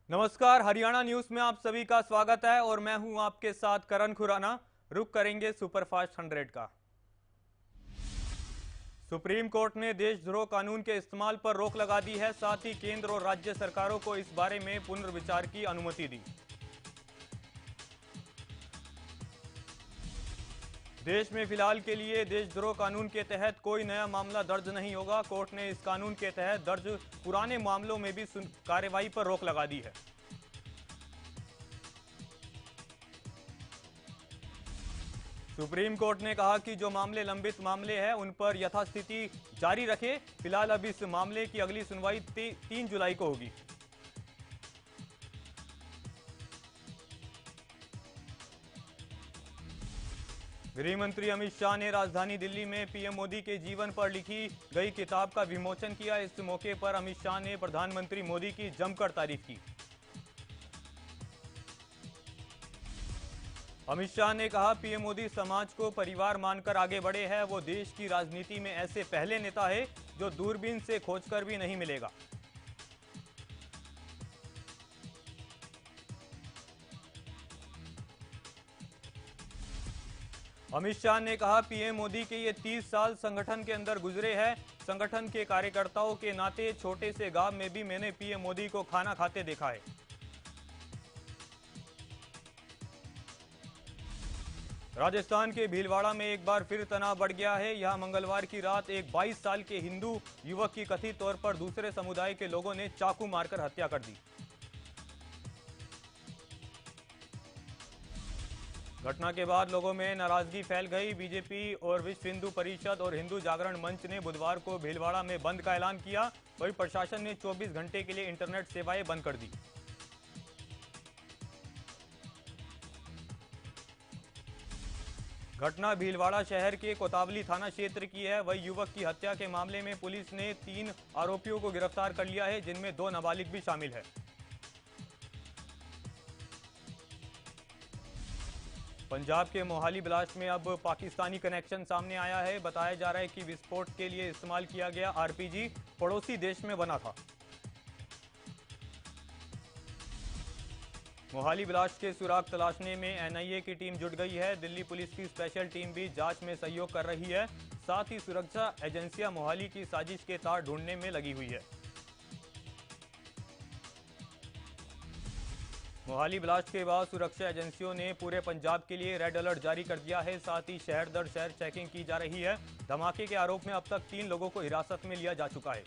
नमस्कार, हरियाणा न्यूज में आप सभी का स्वागत है और मैं हूं आपके साथ करण खुराना। रुक करेंगे सुपरफास्ट 100 का। सुप्रीम कोर्ट ने देशद्रोह कानून के इस्तेमाल पर रोक लगा दी है। साथ ही केंद्र और राज्य सरकारों को इस बारे में पुनर्विचार की अनुमति दी। देश में फिलहाल के लिए देशद्रोह कानून के तहत कोई नया मामला दर्ज नहीं होगा। कोर्ट ने इस कानून के तहत दर्ज पुराने मामलों में भी कार्रवाई पर रोक लगा दी है। सुप्रीम कोर्ट ने कहा कि जो मामले लंबित मामले हैं उन पर यथास्थिति जारी रखे। फिलहाल अब इस मामले की अगली सुनवाई 3 जुलाई को होगी। गृह मंत्री अमित शाह ने राजधानी दिल्ली में पीएम मोदी के जीवन पर लिखी गई किताब का विमोचन किया। इस मौके पर अमित शाह ने प्रधानमंत्री मोदी की जमकर तारीफ की। अमित शाह ने कहा, पीएम मोदी समाज को परिवार मानकर आगे बढ़े हैं। वो देश की राजनीति में ऐसे पहले नेता है जो दूरबीन से खोजकर भी नहीं मिलेगा। अमित शाह ने कहा, पीएम मोदी के ये 30 साल संगठन के अंदर गुजरे हैं। संगठन के कार्यकर्ताओं के नाते छोटे से गांव में भी मैंने पीएम मोदी को खाना खाते देखा है। राजस्थान के भीलवाड़ा में एक बार फिर तनाव बढ़ गया है। यहां मंगलवार की रात एक 22 साल के हिंदू युवक की कथित तौर पर दूसरे समुदाय के लोगों ने चाकू मारकर हत्या कर दी। घटना के बाद लोगों में नाराजगी फैल गई। बीजेपी और विश्व हिंदू परिषद और हिंदू जागरण मंच ने बुधवार को भीलवाड़ा में बंद का ऐलान किया। वहीं प्रशासन ने 24 घंटे के लिए इंटरनेट सेवाएं बंद कर दी। घटना भीलवाड़ा शहर के कोतावली थाना क्षेत्र की है। वही युवक की हत्या के मामले में पुलिस ने 3 आरोपियों को गिरफ्तार कर लिया है, जिनमें 2 नाबालिग भी शामिल है। पंजाब के मोहाली ब्लास्ट में अब पाकिस्तानी कनेक्शन सामने आया है। बताया जा रहा है कि विस्फोट के लिए इस्तेमाल किया गया आरपीजी पड़ोसी देश में बना था। मोहाली ब्लास्ट के सुराग तलाशने में एनआईए की टीम जुट गई है। दिल्ली पुलिस की स्पेशल टीम भी जांच में सहयोग कर रही है। साथ ही सुरक्षा एजेंसियां मोहाली की साजिश के तार ढूंढने में लगी हुई है। मोहाली ब्लास्ट के बाद सुरक्षा एजेंसियों ने पूरे पंजाब के लिए रेड अलर्ट जारी कर दिया है। साथ ही शहर दर शहर चेकिंग की जा रही है। धमाके के आरोप में अब तक 3 लोगों को हिरासत में लिया जा चुका है।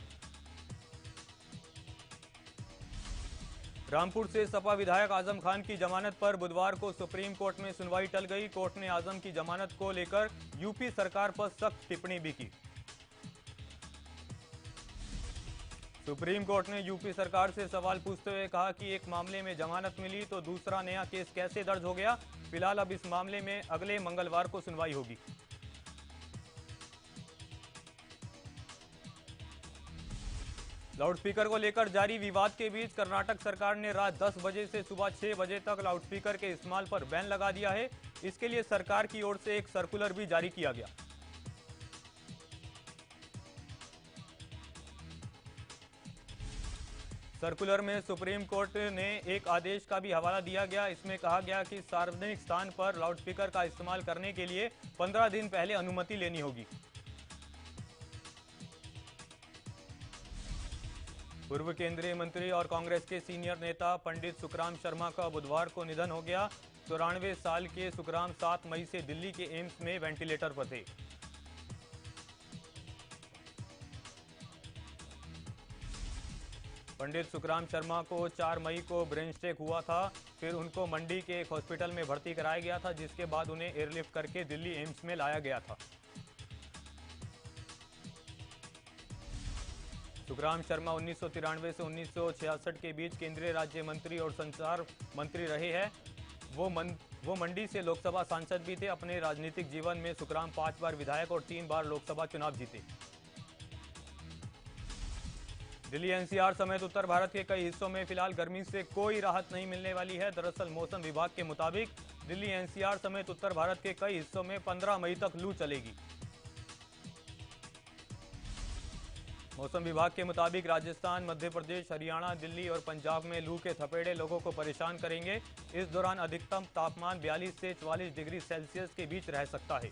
रामपुर से सपा विधायक आजम खान की जमानत पर बुधवार को सुप्रीम कोर्ट में सुनवाई टल गई। कोर्ट ने आजम की जमानत को लेकर यूपी सरकार पर सख्त टिप्पणी भी की। सुप्रीम कोर्ट ने यूपी सरकार से सवाल पूछते हुए कहा कि एक मामले में जमानत मिली तो दूसरा नया केस कैसे दर्ज हो गया। फिलहाल अब इस मामले में अगले मंगलवार को सुनवाई होगी। लाउडस्पीकर को लेकर जारी विवाद के बीच कर्नाटक सरकार ने रात 10 बजे से सुबह 6 बजे तक लाउडस्पीकर के इस्तेमाल पर बैन लगा दिया है। इसके लिए सरकार की ओर से एक सर्कुलर भी जारी किया गया। सर्कुलर में सुप्रीम कोर्ट ने एक आदेश का भी हवाला दिया गया। इसमें कहा गया कि सार्वजनिक स्थान पर लाउडस्पीकर का इस्तेमाल करने के लिए 15 दिन पहले अनुमति लेनी होगी। पूर्व केंद्रीय मंत्री और कांग्रेस के सीनियर नेता पंडित सुखराम शर्मा का बुधवार को निधन हो गया। 94 साल के सुखराम 7 मई से दिल्ली के एम्स में वेंटिलेटर पर थे। पंडित सुखराम शर्मा को 4 मई को ब्रेन स्ट्रोक हुआ था। फिर उनको मंडी के एक हॉस्पिटल में भर्ती कराया गया था, जिसके बाद उन्हें एयरलिफ्ट करके दिल्ली एम्स में लाया गया था। सुखराम शर्मा 1993 से 1966 के बीच केंद्रीय राज्य मंत्री और संचार मंत्री रहे हैं। वो मंडी से लोकसभा सांसद भी थे। अपने राजनीतिक जीवन में सुखराम 5 बार विधायक और 3 बार लोकसभा चुनाव जीते। दिल्ली एनसीआर समेत उत्तर भारत के कई हिस्सों में फिलहाल गर्मी से कोई राहत नहीं मिलने वाली है। दरअसल मौसम विभाग के मुताबिक दिल्ली एनसीआर समेत उत्तर भारत के कई हिस्सों में 15 मई तक लू चलेगी। मौसम विभाग के मुताबिक राजस्थान, मध्य प्रदेश, हरियाणा, दिल्ली और पंजाब में लू के थपेड़े लोगों को परेशान करेंगे। इस दौरान अधिकतम तापमान 42 से 44 डिग्री सेल्सियस के बीच रह सकता है।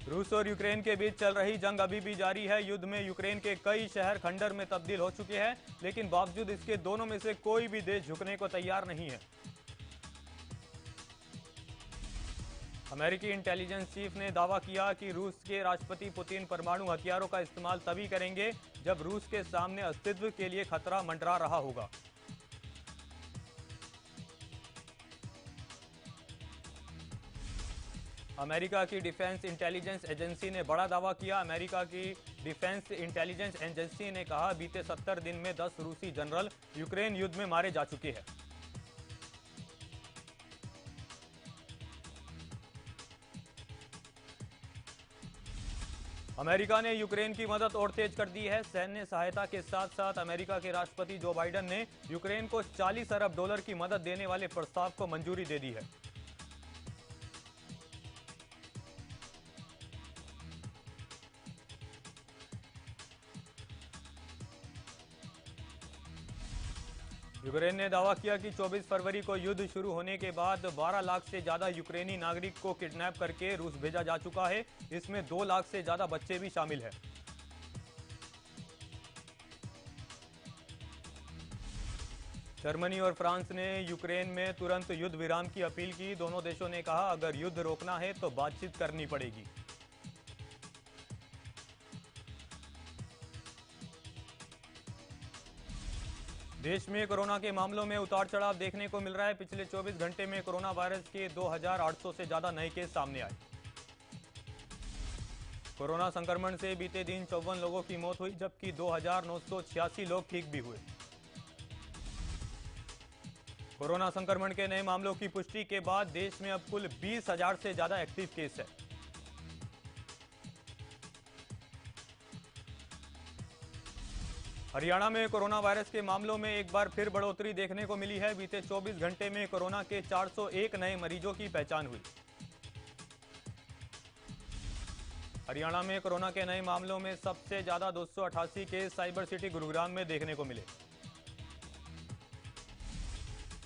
रूस और यूक्रेन के बीच चल रही जंग अभी भी जारी है। युद्ध में यूक्रेन के कई शहर खंडर में तब्दील हो चुके हैं, लेकिन बावजूद इसके दोनों में से कोई भी देश झुकने को तैयार नहीं है। अमेरिकी इंटेलिजेंस चीफ ने दावा किया कि रूस के राष्ट्रपति पुतिन परमाणु हथियारों का इस्तेमाल तभी करेंगे जब रूस के सामने अस्तित्व के लिए खतरा मंडरा रहा होगा। अमेरिका की डिफेंस इंटेलिजेंस एजेंसी ने बड़ा दावा किया। अमेरिका की डिफेंस इंटेलिजेंस एजेंसी ने कहा, बीते 70 दिन में 10 रूसी जनरल यूक्रेन युद्ध में मारे जा चुके हैं। अमेरिका ने यूक्रेन की मदद और तेज कर दी है। सैन्य सहायता के साथ साथ अमेरिका के राष्ट्रपति जो बाइडेन ने यूक्रेन को 40 अरब डॉलर की मदद देने वाले प्रस्ताव को मंजूरी दे दी है। यूक्रेन ने दावा किया कि 24 फरवरी को युद्ध शुरू होने के बाद 12 लाख से ज्यादा यूक्रेनी नागरिक को किडनैप करके रूस भेजा जा चुका है। इसमें 2 लाख से ज्यादा बच्चे भी शामिल हैं। जर्मनी और फ्रांस ने यूक्रेन में तुरंत युद्ध विराम की अपील की। दोनों देशों ने कहा, अगर युद्ध रोकना है तो बातचीत करनी पड़ेगी। देश में कोरोना के मामलों में उतार चढ़ाव देखने को मिल रहा है। पिछले 24 घंटे में कोरोना वायरस के 2800 से ज्यादा नए केस सामने आए। कोरोना संक्रमण से बीते दिन 54 लोगों की मौत हुई, जबकि 2986 लोग ठीक भी हुए। कोरोना संक्रमण के नए मामलों की पुष्टि के बाद देश में अब कुल 20,000 से ज्यादा एक्टिव केस है। हरियाणा में कोरोना वायरस के मामलों में एक बार फिर बढ़ोतरी देखने को मिली है। बीते 24 घंटे में कोरोना के 401 नए मरीजों की पहचान हुई। हरियाणा में कोरोना के नए मामलों में सबसे ज्यादा 288 केस साइबर सिटी गुरुग्राम में देखने को मिले।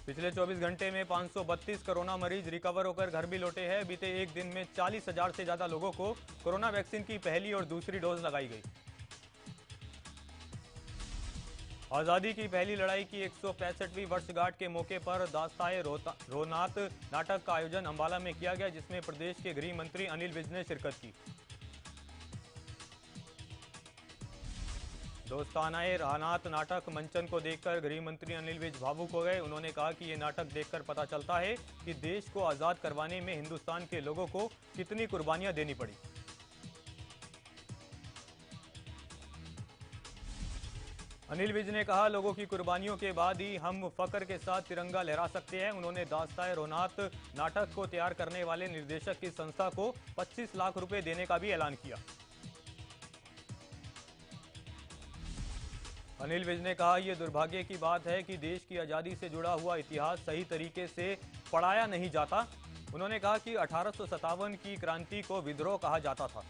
पिछले 24 घंटे में 532 कोरोना मरीज रिकवर होकर घर भी लौटे हैं। बीते एक दिन में 40,000 से ज्यादा लोगों को कोरोना वैक्सीन की पहली और दूसरी डोज लगाई गई। आजादी की पहली लड़ाई की 165वीं वर्षगांठ के मौके पर दास्ताए रोनात नाटक का आयोजन अंबाला में किया गया, जिसमें प्रदेश के गृह मंत्री अनिल विज ने शिरकत की। दोस्तानाए रानात नाटक मंचन को देखकर गृह मंत्री अनिल विज भावुक हो गए। उन्होंने कहा कि ये नाटक देखकर पता चलता है कि देश को आजाद करवाने में हिंदुस्तान के लोगों को कितनी कुर्बानियां देनी पड़ी। अनिल विज ने कहा, लोगों की कुर्बानियों के बाद ही हम फख्र के साथ तिरंगा लहरा सकते हैं। उन्होंने दास्ताए रोनात नाटक को तैयार करने वाले निर्देशक की संस्था को 25 लाख रुपए देने का भी ऐलान किया। अनिल विज ने कहा, यह दुर्भाग्य की बात है कि देश की आजादी से जुड़ा हुआ इतिहास सही तरीके से पढ़ाया नहीं जाता। उन्होंने कहा कि 1857 की क्रांति को विद्रोह कहा जाता था।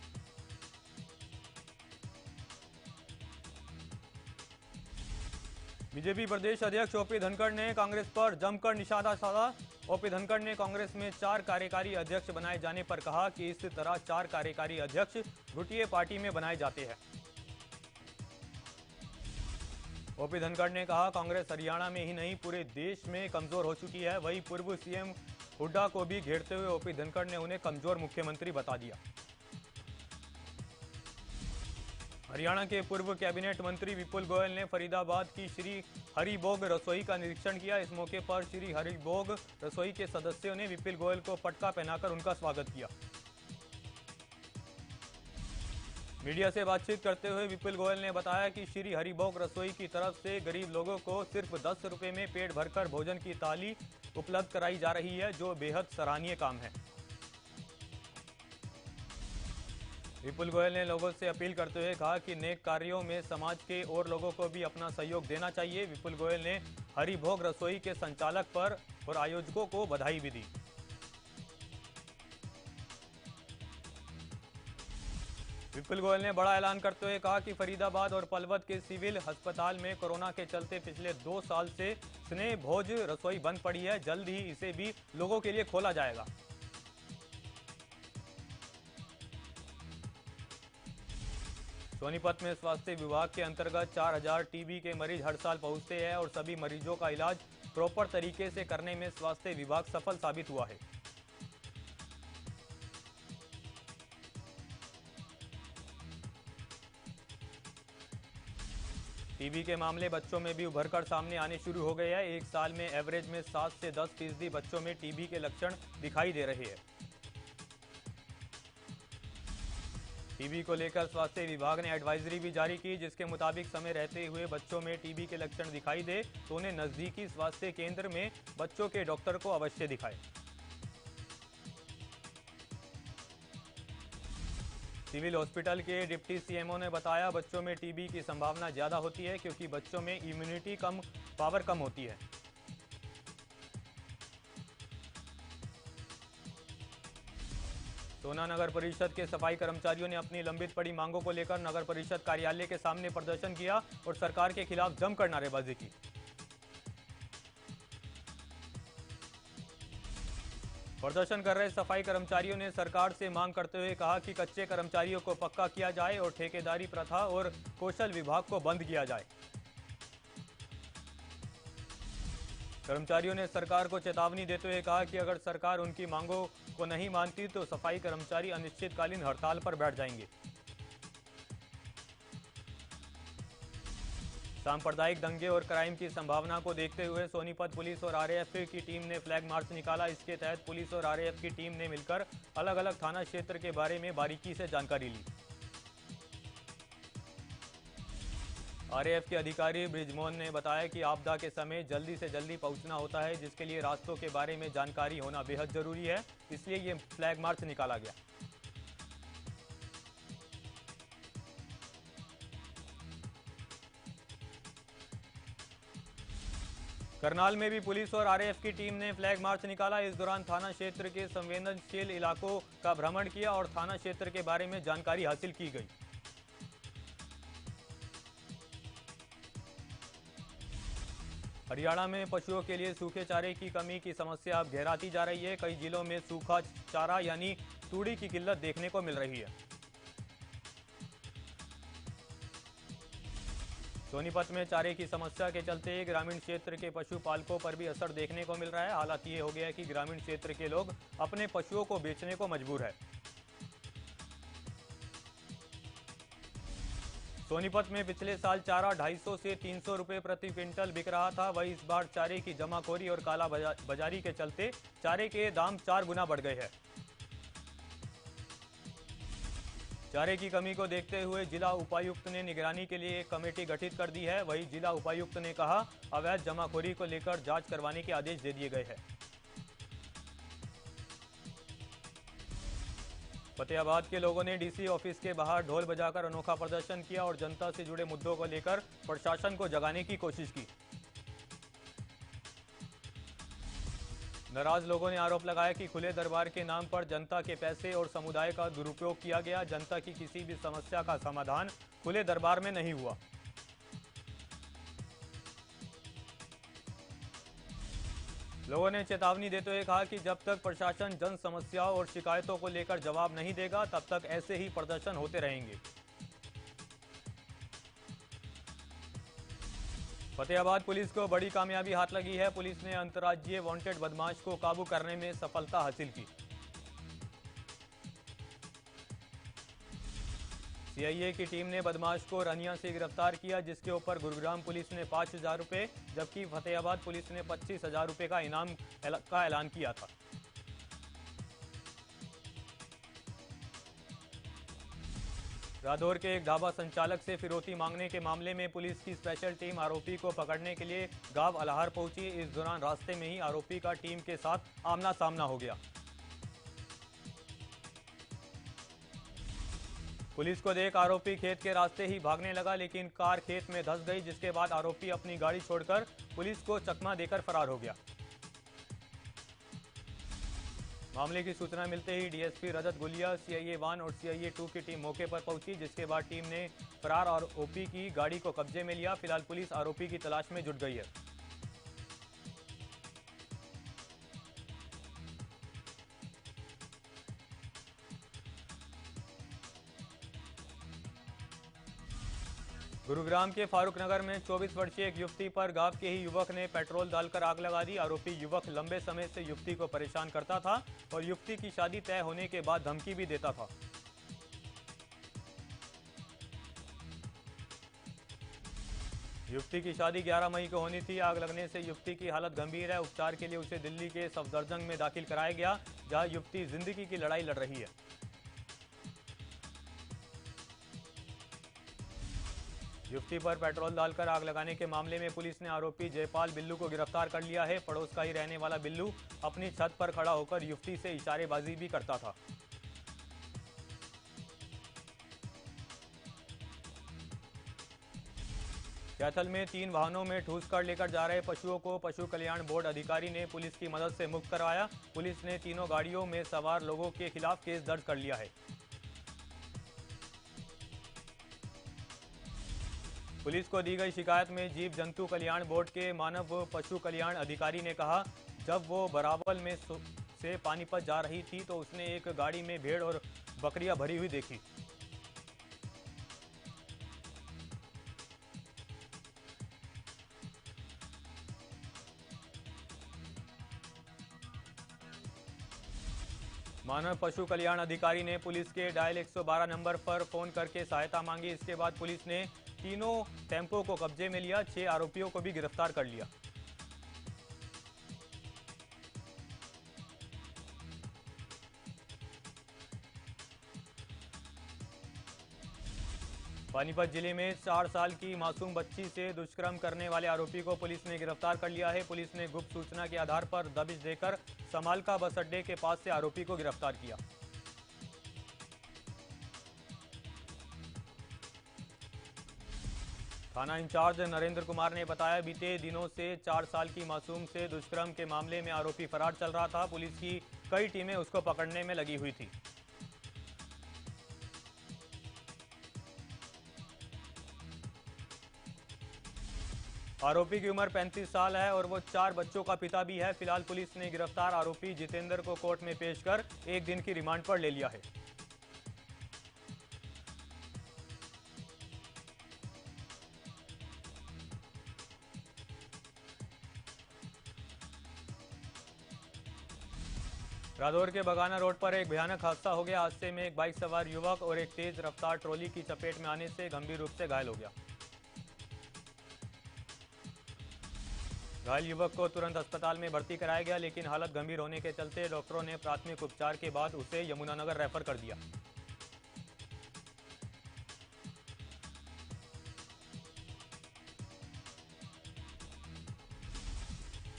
बीजेपी प्रदेश अध्यक्ष ओपी धनखड़ ने कांग्रेस पर जमकर निशाना साधा। ओपी धनखड़ ने कांग्रेस में 4 कार्यकारी अध्यक्ष बनाए जाने पर कहा कि इस तरह 4 कार्यकारी अध्यक्ष गुटिये पार्टी में बनाए जाते हैं। ओपी धनखड़ ने कहा, कांग्रेस हरियाणा में ही नहीं पूरे देश में कमजोर हो चुकी है। वहीं पूर्व सीएम हुड्डा को भी घेरते हुए ओपी धनखड़ ने उन्हें कमजोर मुख्यमंत्री बता दिया। हरियाणा के पूर्व कैबिनेट मंत्री विपुल गोयल ने फरीदाबाद की श्री हरिभोग रसोई का निरीक्षण किया। इस मौके पर श्री हरिभोग रसोई के सदस्यों ने विपुल गोयल को पटका पहनाकर उनका स्वागत किया। मीडिया से बातचीत करते हुए विपुल गोयल ने बताया कि श्री हरिभोग रसोई की तरफ से गरीब लोगों को सिर्फ 10 रुपए में पेट भरकर भोजन की थाली उपलब्ध कराई जा रही है, जो बेहद सराहनीय काम है। विपुल गोयल ने लोगों से अपील करते हुए कहा कि नेक कार्यों में समाज के और लोगों को भी अपना सहयोग देना चाहिए। विपुल गोयल ने हरिभोग रसोई के संचालक पर और आयोजकों को बधाई भी दी। विपुल गोयल ने बड़ा ऐलान करते हुए कहा कि फरीदाबाद और पलवल के सिविल अस्पताल में कोरोना के चलते पिछले 2 साल से स्नेह भोज रसोई बंद पड़ी है। जल्द ही इसे भी लोगों के लिए खोला जाएगा। सोनीपत में स्वास्थ्य विभाग के अंतर्गत 4000 टीबी के मरीज हर साल पहुंचते हैं और सभी मरीजों का इलाज प्रॉपर तरीके से करने में स्वास्थ्य विभाग सफल साबित हुआ है। टीबी के मामले बच्चों में भी उभरकर सामने आने शुरू हो गए हैं। एक साल में एवरेज में 7 से 10% बच्चों में टीबी के लक्षण दिखाई दे रहे हैं। टीबी को लेकर स्वास्थ्य विभाग ने एडवाइजरी भी जारी की, जिसके मुताबिक समय रहते हुए बच्चों में टीबी के लक्षण दिखाई दे तो उन्हें नजदीकी स्वास्थ्य केंद्र में बच्चों के डॉक्टर को अवश्य दिखाएं। सिविल हॉस्पिटल के डिप्टी सीएमओ ने बताया, बच्चों में टीबी की संभावना ज्यादा होती है क्योंकि बच्चों में इम्यूनिटी पावर कम होती है। सोना नगर परिषद के सफाई कर्मचारियों ने अपनी लंबित पड़ी मांगों को लेकर नगर परिषद कार्यालय के सामने प्रदर्शन किया और सरकार के खिलाफ जमकर नारेबाजी की। प्रदर्शन कर रहे सफाई कर्मचारियों ने सरकार से मांग करते हुए कहा कि कच्चे कर्मचारियों को पक्का किया जाए और ठेकेदारी प्रथा और कौशल विभाग को बंद किया जाए। कर्मचारियों ने सरकार को चेतावनी देते हुए कहा कि अगर सरकार उनकी मांगों को नहीं मानती तो सफाई कर्मचारी अनिश्चितकालीन हड़ताल पर बैठ जाएंगे। सांप्रदायिक दंगे और क्राइम की संभावना को देखते हुए सोनीपत पुलिस और आरएएफ की टीम ने फ्लैग मार्च निकाला। इसके तहत पुलिस और आरएएफ की टीम ने मिलकर अलग अलग थाना क्षेत्र के बारे में बारीकी से जानकारी ली। आरएएफ के अधिकारी ब्रिजमोहन ने बताया कि आपदा के समय जल्दी से जल्दी पहुंचना होता है, जिसके लिए रास्तों के बारे में जानकारी होना बेहद जरूरी है, इसलिए ये फ्लैग मार्च निकाला गया। करनाल में भी पुलिस और आरएएफ की टीम ने फ्लैग मार्च निकाला। इस दौरान थाना क्षेत्र के संवेदनशील इलाकों का भ्रमण किया और थाना क्षेत्र के बारे में जानकारी हासिल की गई। हरियाणा में पशुओं के लिए सूखे चारे की कमी की समस्या अब गहराती जा रही है। कई जिलों में सूखा चारा यानी तूड़ी की किल्लत देखने को मिल रही है। सोनीपत में चारे की समस्या के चलते ग्रामीण क्षेत्र के पशुपालकों पर भी असर देखने को मिल रहा है। हालात ये हो गया है कि ग्रामीण क्षेत्र के लोग अपने पशुओं को बेचने को मजबूर है। सोनीपत में पिछले साल चारा 250 से 300 रुपए प्रति क्विंटल बिक रहा था। वहीं इस बार चारे की जमाखोरी और काला बाजारी के चलते चारे के दाम 4 गुना बढ़ गए हैं। चारे की कमी को देखते हुए जिला उपायुक्त ने निगरानी के लिए एक कमेटी गठित कर दी है। वहीं जिला उपायुक्त ने कहा, अवैध जमाखोरी को लेकर जांच करवाने के आदेश दे दिए गए हैं। फतेहाबाद के लोगों ने डीसी ऑफिस के बाहर ढोल बजाकर अनोखा प्रदर्शन किया और जनता से जुड़े मुद्दों को लेकर प्रशासन को जगाने की कोशिश की। नाराज लोगों ने आरोप लगाया कि खुले दरबार के नाम पर जनता के पैसे और समुदाय का दुरुपयोग किया गया। जनता की किसी भी समस्या का समाधान खुले दरबार में नहीं हुआ। लोगों ने चेतावनी देते हुए कहा कि जब तक प्रशासन जन समस्याओं और शिकायतों को लेकर जवाब नहीं देगा, तब तक ऐसे ही प्रदर्शन होते रहेंगे। फतेहाबाद पुलिस को बड़ी कामयाबी हाथ लगी है। पुलिस ने अंतर्राज्यीय वांटेड बदमाश को काबू करने में सफलता हासिल की। सीआईए की टीम ने बदमाश को रनिया से गिरफ्तार किया, जिसके ऊपर गुरुग्राम पुलिस ने 5,000 रुपये जबकि फतेहाबाद पुलिस ने 25,000 रुपये का इनाम का ऐलान किया था। रादौर के एक ढाबा संचालक से फिरौती मांगने के मामले में पुलिस की स्पेशल टीम आरोपी को पकड़ने के लिए गांव अलाहर पहुंची। इस दौरान रास्ते में ही आरोपी का टीम के साथ आमना सामना हो गया। पुलिस को देख आरोपी खेत के रास्ते ही भागने लगा, लेकिन कार खेत में धंस गई, जिसके बाद आरोपी अपनी गाड़ी छोड़कर पुलिस को चकमा देकर फरार हो गया। मामले की सूचना मिलते ही डीएसपी रजत गुलिया, सीआईए 1 और सीआईए 2 की टीम मौके पर पहुंची, जिसके बाद टीम ने फरार आरोपी की गाड़ी को कब्जे में लिया। फिलहाल पुलिस आरोपी की तलाश में जुट गई है। गुरुग्राम के फारूक नगर में 24 वर्षीय एक युवती पर गांव के ही युवक ने पेट्रोल डालकर आग लगा दी। आरोपी युवक लंबे समय से युवती को परेशान करता था और युवती की शादी तय होने के बाद धमकी भी देता था। युवती की शादी 11 मई को होनी थी। आग लगने से युवती की हालत गंभीर है। उपचार के लिए उसे दिल्ली के सफदरजंग में दाखिल कराया गया, जहां युवती जिंदगी की लड़ाई लड़ रही है। युवती पर पेट्रोल डालकर आग लगाने के मामले में पुलिस ने आरोपी जयपाल बिल्लू को गिरफ्तार कर लिया है। पड़ोस का ही रहने वाला बिल्लू अपनी छत पर खड़ा होकर युवती से इशारेबाजी भी करता था। कैथल में 3 वाहनों में ठूस कर लेकर जा रहे पशुओं को पशु कल्याण बोर्ड अधिकारी ने पुलिस की मदद से मुक्त करवाया। पुलिस ने तीनों गाड़ियों में सवार लोगों के खिलाफ केस दर्ज कर लिया है। पुलिस को दी गई शिकायत में जीव जंतु कल्याण बोर्ड के मानव व पशु कल्याण अधिकारी ने कहा, जब वो बरावल में से पानीपत जा रही थी तो उसने एक गाड़ी में भेड़ और बकरियां भरी हुई देखी। मानव पशु कल्याण अधिकारी ने पुलिस के डायल 112 नंबर पर फोन करके सहायता मांगी। इसके बाद पुलिस ने तीनों टेम्पो को कब्जे में लिया। 6 आरोपियों को भी गिरफ्तार कर लिया। पानीपत जिले में 4 साल की मासूम बच्ची से दुष्कर्म करने वाले आरोपी को पुलिस ने गिरफ्तार कर लिया है। पुलिस ने गुप्त सूचना के आधार पर दबिश देकर समालका बस अड्डे के पास से आरोपी को गिरफ्तार किया। थाना इंचार्ज नरेंद्र कुमार ने बताया, बीते दिनों से 4 साल की मासूम से दुष्कर्म के मामले में आरोपी फरार चल रहा था। पुलिस की कई टीमें उसको पकड़ने में लगी हुई थी। आरोपी की उम्र 35 साल है और वो 4 बच्चों का पिता भी है। फिलहाल पुलिस ने गिरफ्तार आरोपी जितेंद्र को कोर्ट में पेश कर 1 दिन की रिमांड पर ले लिया है। रादौर के बगाना रोड पर एक भयानक हादसा हो गया। हादसे में एक बाइक सवार युवक और एक तेज रफ्तार ट्रॉली की चपेट में आने से गंभीर रूप से घायल हो गया। घायल युवक को तुरंत अस्पताल में भर्ती कराया गया, लेकिन हालत गंभीर होने के चलते डॉक्टरों ने प्राथमिक उपचार के बाद उसे यमुनानगर रेफर कर दिया।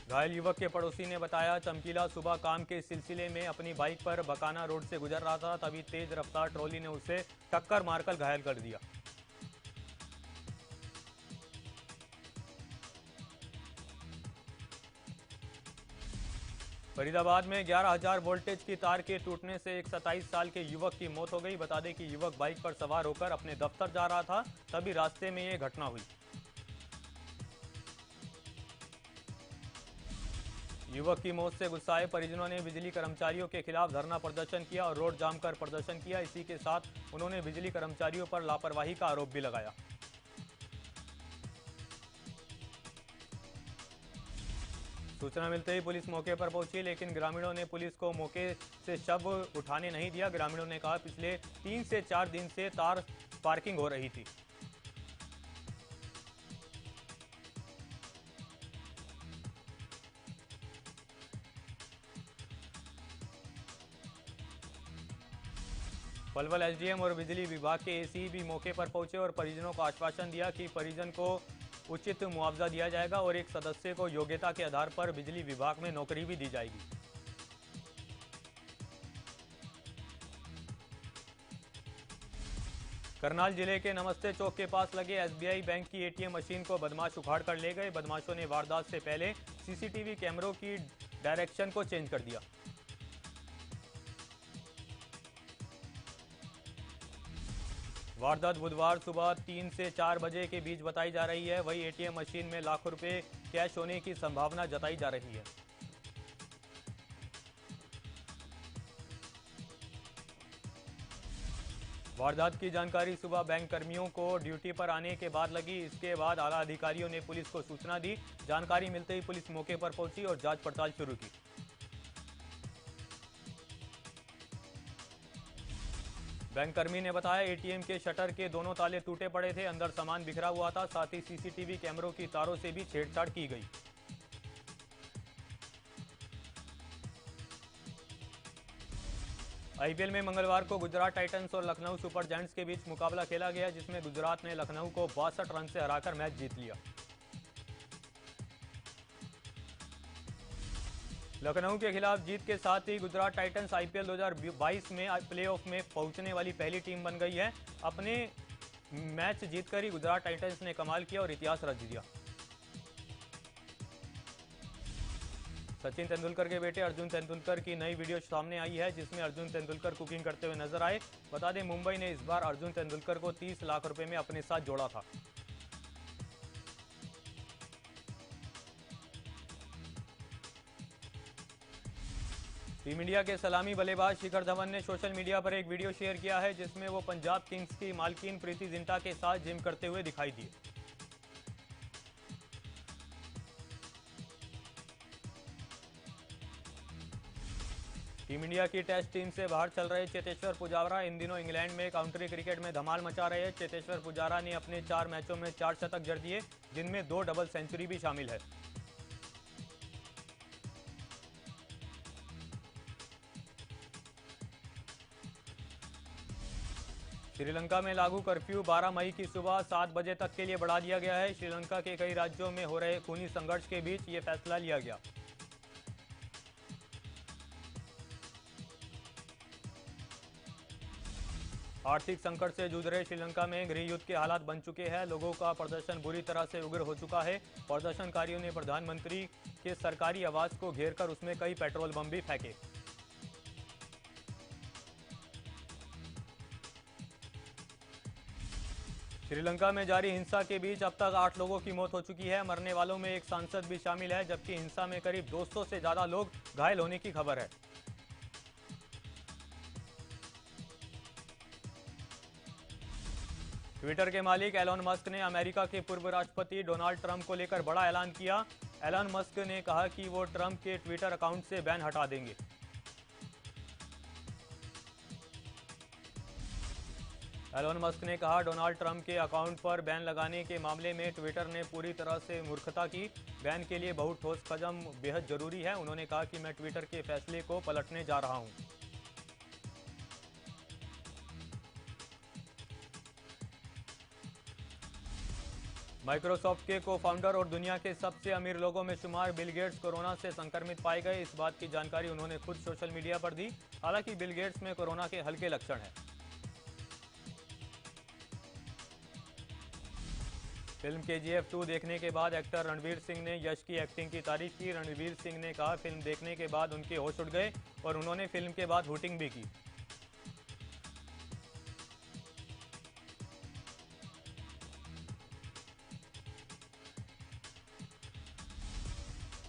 घायल युवक के पड़ोसी ने बताया, चमकीला सुबह काम के सिलसिले में अपनी बाइक पर बकाना रोड से गुजर रहा था, तभी तेज रफ्तार ट्रॉली ने उसे टक्कर मारकर घायल कर दिया। फरीदाबाद में 11,000 वोल्टेज की तार के टूटने से एक 27 साल के युवक की मौत हो गई। बता दें कि युवक बाइक पर सवार होकर अपने दफ्तर जा रहा था, तभी रास्ते में यह घटना हुई। युवक की मौत से गुस्साए परिजनों ने बिजली कर्मचारियों के खिलाफ धरना प्रदर्शन किया और रोड जाम कर प्रदर्शन किया। इसी के साथ उन्होंने बिजली कर्मचारियों पर लापरवाही का आरोप भी लगाया। सूचना मिलते ही पुलिस मौके पर पहुंची, लेकिन ग्रामीणों ने पुलिस को मौके से शव उठाने नहीं दिया। ग्रामीणों ने कहा, पिछले 3 से 4 दिन से तार पार्किंग हो रही थी। पलवल एसडीएम और बिजली विभाग के एसी भी मौके पर पहुंचे और परिजनों को आश्वासन दिया कि परिजन को उचित मुआवजा दिया जाएगा और एक सदस्य को योग्यता के आधार पर बिजली विभाग में नौकरी भी दी जाएगी। करनाल जिले के नमस्ते चौक के पास लगे एसबीआई बैंक की एटीएम मशीन को बदमाश उखाड़ कर ले गए। बदमाशों ने वारदात से पहले सीसीटीवी कैमरों की डायरेक्शन को चेंज कर दिया। वारदात बुधवार सुबह 3 से 4 बजे के बीच बताई जा रही है। वही एटीएम मशीन में लाखों रुपए कैश होने की संभावना जताई जा रही है। वारदात की जानकारी सुबह बैंक कर्मियों को ड्यूटी पर आने के बाद लगी। इसके बाद आला अधिकारियों ने पुलिस को सूचना दी। जानकारी मिलते ही पुलिस मौके पर पहुंची और जांच पड़ताल शुरू की। बैंक कर्मी ने बताया, एटीएम के शटर के दोनों ताले टूटे पड़े थे, अंदर सामान बिखरा हुआ था। साथ ही सीसीटीवी कैमरों की तारों से भी छेड़छाड़ की गई। आईपीएल में मंगलवार को गुजरात टाइटंस और लखनऊ सुपर जायंट्स के बीच मुकाबला खेला गया, जिसमें गुजरात ने लखनऊ को 62 रन से हराकर मैच जीत लिया। लखनऊ के खिलाफ जीत के साथ ही गुजरात टाइटंस आईपीएल 2022 में प्लेऑफ में पहुंचने वाली पहली टीम बन गई है। अपने मैच जीतकर ही गुजरात टाइटंस ने कमाल किया और इतिहास रच दिया। सचिन तेंदुलकर के बेटे अर्जुन तेंदुलकर की नई वीडियो सामने आई है, जिसमें अर्जुन तेंदुलकर कुकिंग करते हुए नजर आए। बता दें, मुंबई ने इस बार अर्जुन तेंदुलकर को 30 लाख रुपए में अपने साथ जोड़ा था। टीम इंडिया के सलामी बल्लेबाज शिखर धवन ने सोशल मीडिया पर एक वीडियो शेयर किया है, जिसमें वो पंजाब किंग्स की मालकिन प्रीति जिंटा के साथ जिम करते हुए दिखाई दिए। टीम इंडिया की टेस्ट टीम से बाहर चल रहे चेतेश्वर पुजारा इन दिनों इंग्लैंड में काउंटी क्रिकेट में धमाल मचा रहे हैं। चेतेश्वर पुजारा ने अपने 4 मैचों में 4 शतक जड़ दिए, जिनमें 2 डबल सेंचुरी भी शामिल है। श्रीलंका में लागू कर्फ्यू 12 मई की सुबह 7 बजे तक के लिए बढ़ा दिया गया है। श्रीलंका के कई राज्यों में हो रहे खूनी संघर्ष के बीच ये फैसला लिया गया। आर्थिक संकट से जूझ रहे श्रीलंका में गृह युद्ध के हालात बन चुके हैं। लोगों का प्रदर्शन बुरी तरह से उग्र हो चुका है। प्रदर्शनकारियों ने प्रधानमंत्री के सरकारी आवास को घेरकर उसमें कई पेट्रोल बम भी फेंके। श्रीलंका में जारी हिंसा के बीच अब तक 8 लोगों की मौत हो चुकी है। मरने वालों में एक सांसद भी शामिल है, जबकि हिंसा में करीब 200 से ज्यादा लोग घायल होने की खबर है। ट्विटर के मालिक एलन मस्क ने अमेरिका के पूर्व राष्ट्रपति डोनाल्ड ट्रंप को लेकर बड़ा ऐलान किया। एलन मस्क ने कहा कि वो ट्रंप के ट्विटर अकाउंट से बैन हटा देंगे। एलन मस्क ने कहा, डोनाल्ड ट्रंप के अकाउंट पर बैन लगाने के मामले में ट्विटर ने पूरी तरह से मूर्खता की। बैन के लिए बहुत ठोस कदम बेहद जरूरी है। उन्होंने कहा कि मैं ट्विटर के फैसले को पलटने जा रहा हूं। माइक्रोसॉफ्ट के को फाउंडर और दुनिया के सबसे अमीर लोगों में शुमार बिल गेट्स कोरोना से संक्रमित पाए गए। इस बात की जानकारी उन्होंने खुद सोशल मीडिया पर दी। हालांकि बिल गेट्स में कोरोना के हल्के लक्षण हैं। फिल्म केजीएफ 2 देखने के बाद एक्टर रणवीर सिंह ने यश की एक्टिंग की तारीफ की। रणवीर सिंह ने कहा, फिल्म देखने के बाद उनके होश उड़ गए और उन्होंने फिल्म के बाद हुटिंग भी की।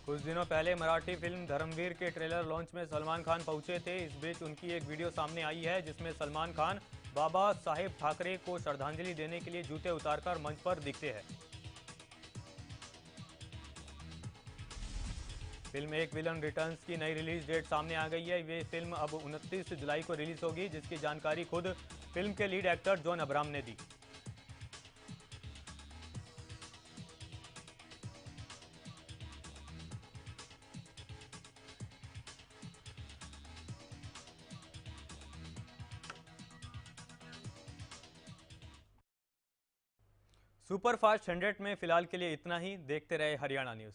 कुछ दिनों पहले मराठी फिल्म धर्मवीर के ट्रेलर लॉन्च में सलमान खान पहुंचे थे। इस बीच उनकी एक वीडियो सामने आई है, जिसमें सलमान खान बाबा साहेब ठाकरे को श्रद्धांजलि देने के लिए जूते उतारकर मंच पर दिखते हैं। फिल्म एक विलन रिटर्न्स की नई रिलीज डेट सामने आ गई है। ये फिल्म अब 29 जुलाई को रिलीज होगी, जिसकी जानकारी खुद फिल्म के लीड एक्टर जॉन अब्राहम ने दी। सुपरफास्ट 100 में फिलहाल के लिए इतना ही। देखते रहे हरियाणा न्यूज़।